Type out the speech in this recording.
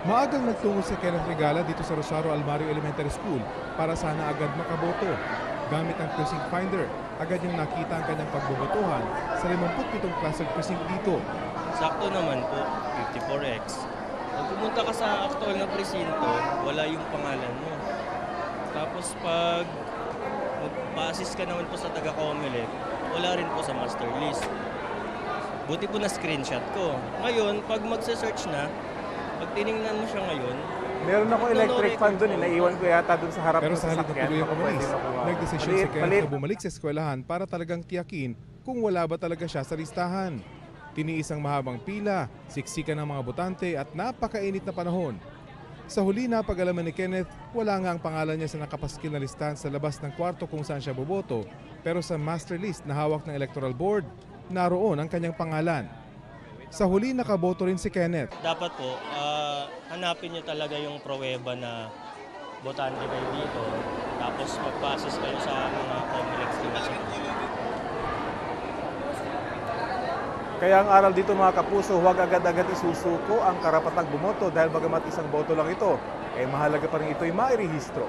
Maagang nagtungo si Kenneth Regala dito sa Rosario Almario Elementary School para sana agad makaboto. Gamit ang precinct finder, agad niyang nakita ang kanyang pagbobotohan sa 57 clustered precinct dito. Sakto naman po, 54X. Pag pumunta ka sa actual na presinto, wala yung pangalan mo. Tapos pag magpa-assist ka naman po sa taga-Comelec, wala rin po sa master list. Buti po na screenshot ko. Ngayon, pag magse-search na, pag tiningnan mo siya ngayon, Meron ako electric fan doon, naiwan ko yata doon sa harap Pero ng sa halip na sasakyan. tuloy ang Baka pwede umalis, makuha. nagdesisyon si Kenneth na bumalik sa eskwelahan para talagang tiyakin kung wala ba talaga siya sa listahan. Tiniis ang mahabang pila, siksikan ng mga botante at napakainit na panahon. Sa huli na pag-alaman ni Kenneth, wala nga ang pangalan niya sa nakapaskil na listahan sa labas ng kwarto kung saan siya boboto, pero sa master list na hawak ng electoral board, naroon ang kanyang pangalan. Sa huli nakaboto rin si Kenneth. dapat po, hanapin niyo talaga yung pruweba na botante kayo dito. Tapos magpa-assist kayo sa mga Comelec students. Kaya ang aral dito mga kapuso, huwag agad-agad isusuko ang karapatang bumoto dahil bagamat isang boto lang ito, mahalaga pa rin ito'y mairehistro